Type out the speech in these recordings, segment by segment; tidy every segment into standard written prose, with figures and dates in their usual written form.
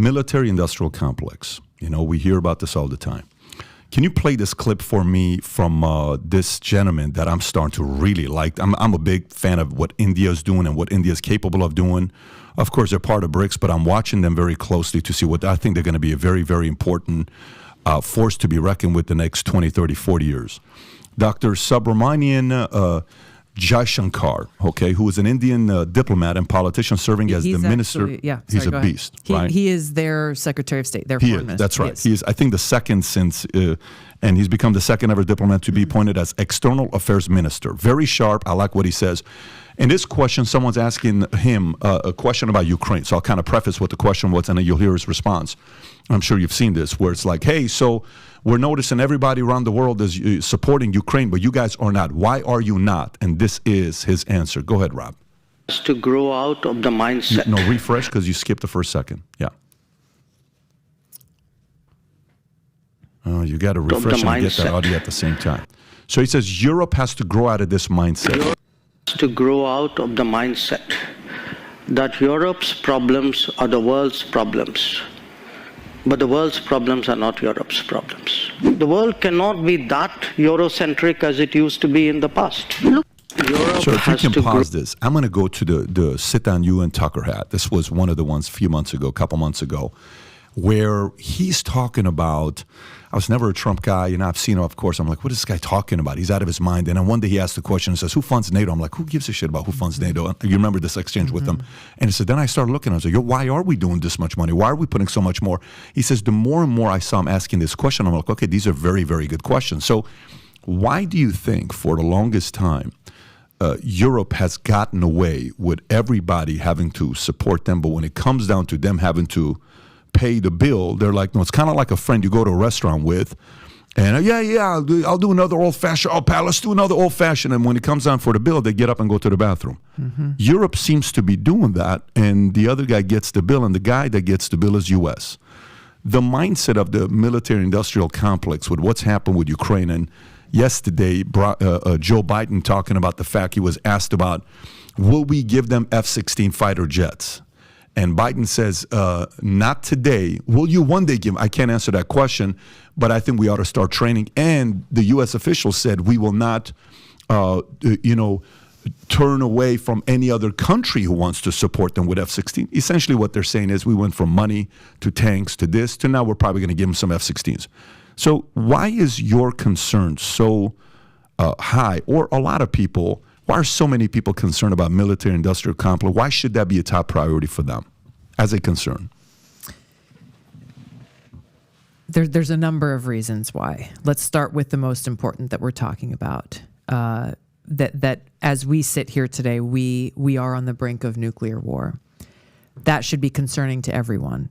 military-industrial complex. You know, we hear about this all the time. Can you play this clip for me from this gentleman that I'm starting to really like? I'm a big fan of what India is doing and what India is capable of doing. Of course, they're part of BRICS, but I'm watching them very closely to see what I think they're going to be a very, very important force to be reckoned with the next 20, 30, 40 years. Dr. Subramanian Jaishankar, okay, who is an Indian diplomat and politician serving as the minister. He's a beast, right? He is their Secretary of State, their foreign minister. That's right. He is, I think, the second since, and he's become the second ever diplomat to be appointed as External Affairs Minister. Very sharp. I like what he says. In this question, someone's asking him a question about Ukraine. So I'll kind of preface what the question was, and then you'll hear his response. I'm sure you've seen this, where it's like, hey, so we're noticing everybody around the world is supporting Ukraine, but you guys are not. Why are you not? And this is his answer. Go ahead, Rob. To grow out of the mindset. No, refresh, because you skipped the first second. Yeah. Oh, you got to refresh and get that audio at the same time. So he says Europe has to grow out of this mindset. Europe has to grow out of the mindset that Europe's problems are the world's problems. But the world's problems are not Europe's problems. The world cannot be that Eurocentric as it used to be in the past. Europe so if you has can to pause this, I'm going to go to the sit-down you and Tucker had. This was one of the ones a couple months ago, where he's talking about, I was never a Trump guy, and I've seen him, of course. I'm like, what is this guy talking about? He's out of his mind. And then one day he asked the question and says, who funds NATO? I'm like, who gives a shit about who funds NATO? You remember this exchange with him? And he said, then I started looking, I was like, yo, why are we doing this much money? Why are we putting so much more? He says, the more and more I saw him asking this question, I'm like, okay, these are very, very good questions. So why do you think for the longest time Europe has gotten away with everybody having to support them, but when it comes down to them having to pay the bill, they're like, no, it's kind of like a friend you go to a restaurant with, and I'll do another old-fashioned. Oh, pal, let's do another old-fashioned. And when it comes down for the bill, they get up and go to the bathroom. Europe seems to be doing that, and the other guy gets the bill, and the guy that gets the bill is U.S. The mindset of the military-industrial complex with what's happened with Ukraine, and yesterday, Joe Biden talking about the fact he was asked about, will we give them F-16 fighter jets? And Biden says, not today. Will you one day give them? I can't answer that question, but I think we ought to start training. And the U.S. officials said we will not, turn away from any other country who wants to support them with F-16. Essentially what they're saying is we went from money to tanks to this to now we're probably going to give them some F-16s. So why is your concern so high, or a lot of people, why are so many people concerned about military-industrial complex? Why should that be a top priority for them as a concern? There's a number of reasons why. Let's start with the most important that we're talking about. That as we sit here today, we are on the brink of nuclear war. That should be concerning to everyone.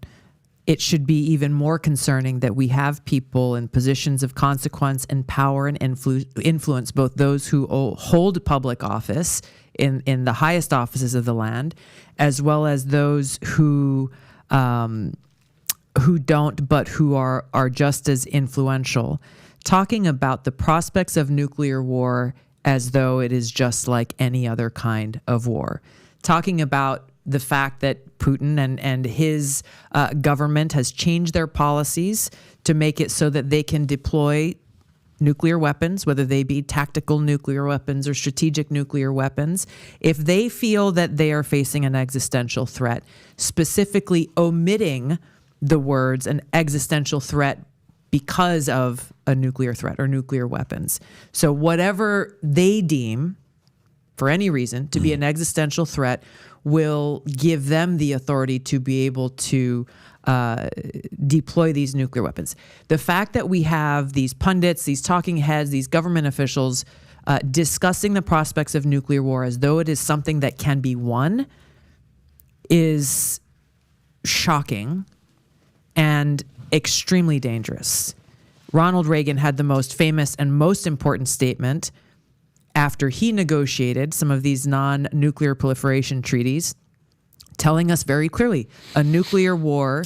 It should be even more concerning that we have people in positions of consequence and power and influence, both those who hold public office in the highest offices of the land, as well as those who don't, but who are just as influential, talking about the prospects of nuclear war as though it is just like any other kind of war, talking about the fact that Putin and his government has changed their policies to make it so that they can deploy nuclear weapons, whether they be tactical nuclear weapons or strategic nuclear weapons, if they feel that they are facing an existential threat, specifically omitting the words an existential threat because of a nuclear threat or nuclear weapons. So whatever they deem, for any reason, to be an existential threat will give them the authority to be able to deploy these nuclear weapons. The fact that we have these pundits, these talking heads, these government officials discussing the prospects of nuclear war as though it is something that can be won is shocking and extremely dangerous. Ronald Reagan had the most famous and most important statement after he negotiated some of these non-nuclear proliferation treaties, telling us very clearly, a nuclear war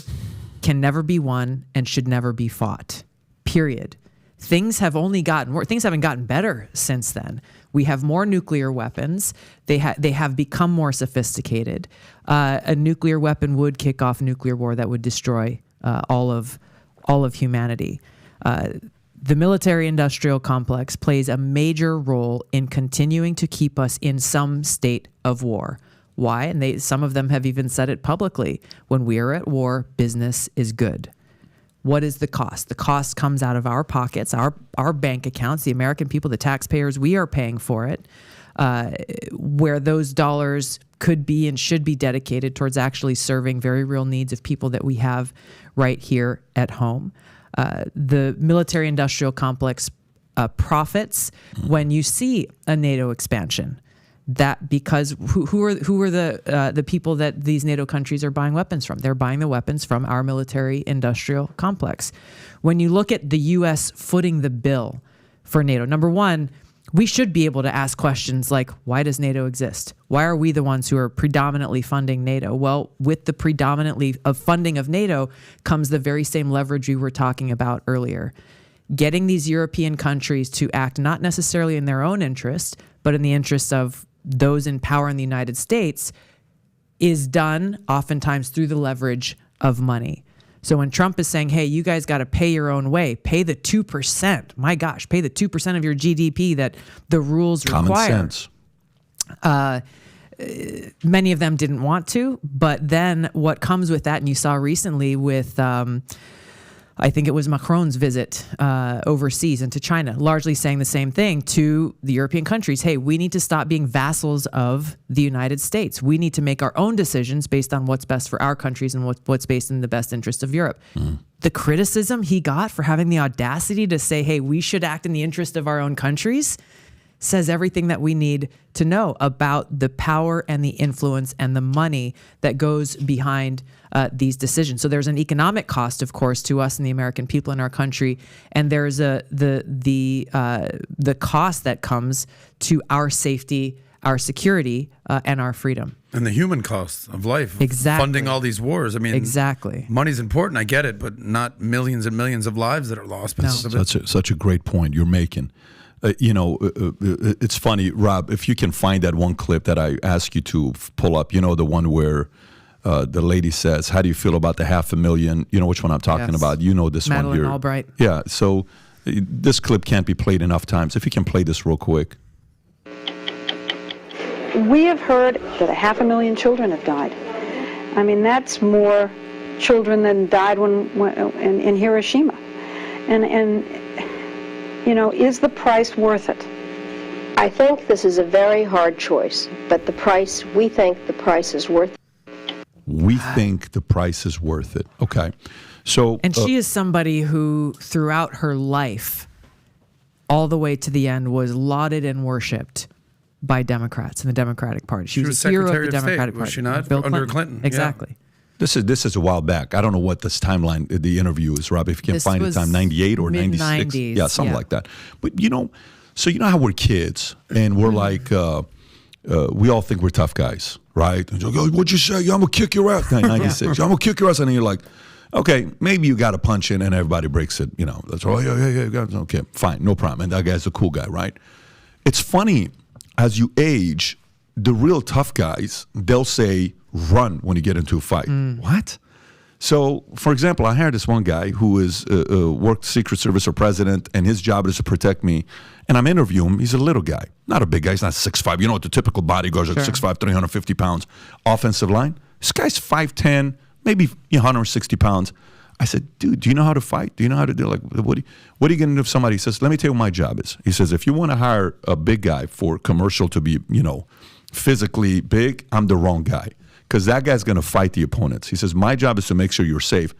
can never be won and should never be fought, period. things have only gotten worse. Things haven't gotten better since then. We have more nuclear weapons. They have become more sophisticated. A nuclear weapon would kick off a nuclear war that would destroy all of humanity. The military-industrial complex plays a major role in continuing to keep us in some state of war. Why? And some of them have even said it publicly. When we are at war, business is good. What is the cost? The cost comes out of our pockets, our bank accounts, the American people, the taxpayers. We are paying for it, where those dollars could be and should be dedicated towards actually serving very real needs of people that we have right here at home. The military-industrial complex profits when you see a NATO expansion. That because who are the people that these NATO countries are buying weapons from? They're buying the weapons from our military-industrial complex. When you look at the U.S. footing the bill for NATO, number one, we should be able to ask questions like, why does NATO exist? Why are we the ones who are predominantly funding NATO? Well, with the predominantly of funding of NATO comes the very same leverage we were talking about earlier. Getting these European countries to act not necessarily in their own interest, but in the interest of those in power in the United States is done oftentimes through the leverage of money. So when Trump is saying, hey, you guys got to pay your own way, pay the 2%, my gosh, pay the 2% of your GDP that the rules require. Common sense. Many of them didn't want to, but then what comes with that, and you saw recently with I think it was Macron's visit overseas into China, largely saying the same thing to the European countries. Hey, we need to stop being vassals of the United States. We need to make our own decisions based on what's best for our countries and what's based in the best interest of Europe. The criticism he got for having the audacity to say, hey, we should act in the interest of our own countries says everything that we need to know about the power and the influence and the money that goes behind these decisions. So there's an economic cost, of course, to us and the American people in our country, and there's the cost that comes to our safety, our security, and our freedom. And the human cost of life. Exactly. Funding all these wars. I mean, exactly. Money's important, I get it, but not millions and millions of lives that are lost because of it. Such a great point you're making. It's funny, Rob, if you can find that one clip that I asked you to pull up, the one where the lady says, how do you feel about the 500,000? You know which one I'm talking about. You know this Madeleine one. Albright. Yeah, so this clip can't be played enough times. If you can play this real quick. We have heard that 500,000 children have died. I mean, that's more children than died in Hiroshima. And is the price worth it? I think this is a very hard choice, but we think the price is worth it. We think the price is worth it. Okay. So, and she is somebody who, throughout her life, all the way to the end, was lauded and worshipped by Democrats in the Democratic Party. She was a hero of the Democratic Party. Was she not? Bill Under Clinton. Exactly. Yeah. This is a while back. I don't know what this timeline, the interview is, Rob. If you can find the time, 98 or 96. Mid-90s, yeah, something like that. But, so how we're kids and we're like, we all think we're tough guys, right? And you're like, what'd you say? I'm going to kick your ass. 96. I'm going to kick your ass. And then you're like, okay, maybe you got to punch in and everybody breaks it. That's all. Yeah. Okay, fine. No problem. And that guy's a cool guy, right? It's funny, as you age, the real tough guys, they'll say, run when you get into a fight. What? So, for example, I hired this one guy who is worked Secret Service or president, and his job is to protect me. And I'm interviewing him. He's a little guy, not a big guy. He's not 6'5". You know what the typical bodyguards are, 6'5", 350 pounds. Offensive line. This guy's 5'10", maybe 160 pounds. I said, dude, do you know how to fight? Do you know how to do what are you going to do if somebody says, let me tell you what my job is. He says, if you want to hire a big guy for commercial to be, physically big, I'm the wrong guy. Because that guy's going to fight the opponents. He says, my job is to make sure you're safe.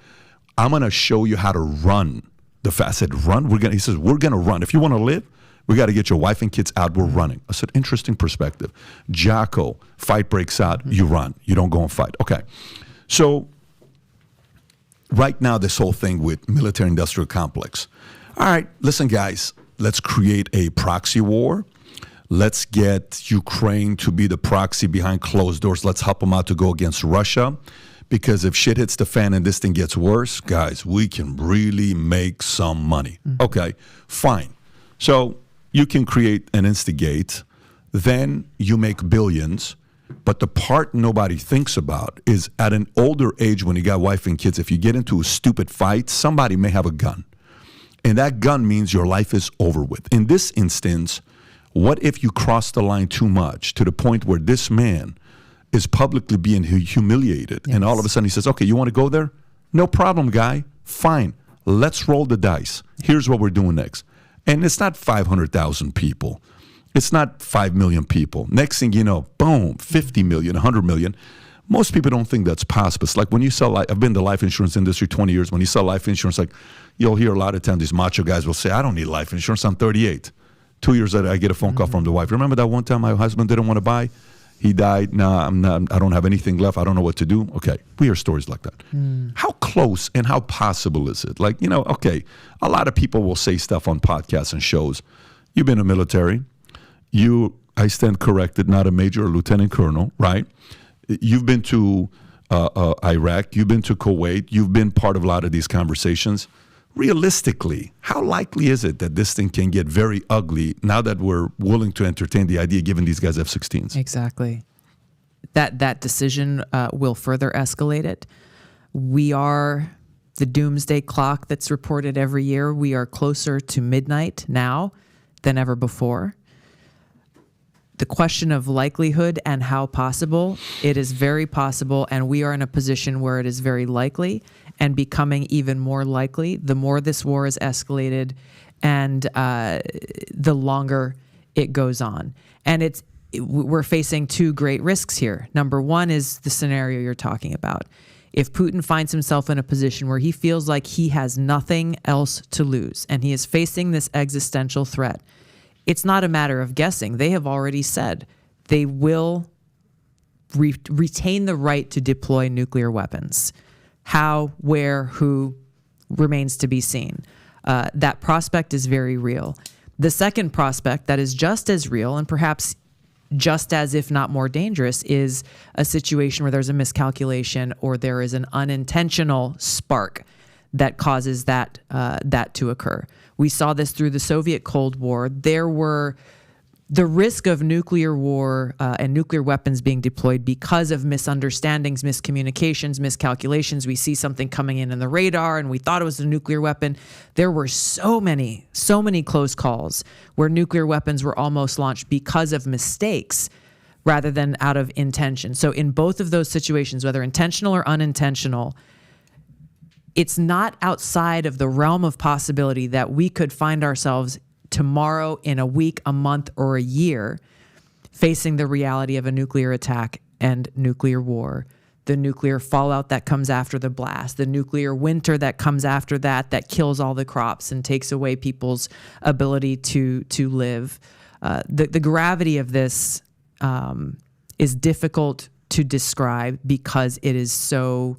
I'm going to show you how to run. I said, run? He says, we're going to run. If you want to live, we got to get your wife and kids out. We're running. I said, interesting perspective. Jocko, fight breaks out, you run. You don't go and fight. Okay. So right now, this whole thing with military-industrial complex. All right, listen, guys, let's create a proxy war. Let's get Ukraine to be the proxy behind closed doors. Let's help them out to go against Russia because if shit hits the fan and this thing gets worse, guys, we can really make some money. Okay, fine. So you can create and instigate, then you make billions. But the part nobody thinks about is at an older age when you got wife and kids, if you get into a stupid fight, somebody may have a gun. And that gun means your life is over with. In this instance, what if you cross the line too much to the point where this man is publicly being humiliated, and all of a sudden he says, okay, you want to go there? No problem, guy. Fine. Let's roll the dice. Here's what we're doing next. And it's not 500,000 people. It's not 5 million people. Next thing you know, boom, 50 million, 100 million. Most people don't think that's possible. It's like when you sell, I've been in the life insurance industry 20 years. When you sell life insurance, like you'll hear a lot of times these macho guys will say, I don't need life insurance. I'm 38. 2 years later, I get a phone call from the wife. Remember that one time my husband didn't want to buy? He died. No, I don't have anything left. I don't know what to do. Okay, we hear stories like that. How close and how possible is it? Like, okay, a lot of people will say stuff on podcasts and shows. You've been in the military. I stand corrected, not a major or lieutenant colonel, right? You've been to Iraq. You've been to Kuwait. You've been part of a lot of these conversations. Realistically, how likely is it that this thing can get very ugly now that we're willing to entertain the idea given these guys F-16s? Exactly. That decision will further escalate it. We are the doomsday clock that's reported every year. We are closer to midnight now than ever before. The question of likelihood and how possible, it is very possible, and we are in a position where it is very likely and becoming even more likely the more this war is escalated and the longer it goes on. And we're facing two great risks here. Number one is the scenario you're talking about. If Putin finds himself in a position where he feels like he has nothing else to lose and he is facing this existential threat, it's not a matter of guessing. They have already said they will retain the right to deploy nuclear weapons. How, where, who remains to be seen. That prospect is very real. The second prospect that is just as real and perhaps just as, if not more dangerous, is a situation where there's a miscalculation or there is an unintentional spark that causes that to occur. We saw this through the Soviet Cold War. There were the risk of nuclear war and nuclear weapons being deployed because of misunderstandings, miscommunications, miscalculations. We see something coming in the radar and we thought it was a nuclear weapon. There were so many close calls where nuclear weapons were almost launched because of mistakes rather than out of intention. So in both of those situations, whether intentional or unintentional, it's not outside of the realm of possibility that we could find ourselves tomorrow, in a week, a month, or a year facing the reality of a nuclear attack and nuclear war, the nuclear fallout that comes after the blast, the nuclear winter that comes after that kills all the crops and takes away people's ability to live. The gravity of this is difficult to describe because it is so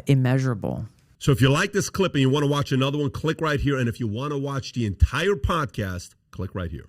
immeasurable. So if you like this clip and you want to watch another one, click right here. And if you want to watch the entire podcast, click right here.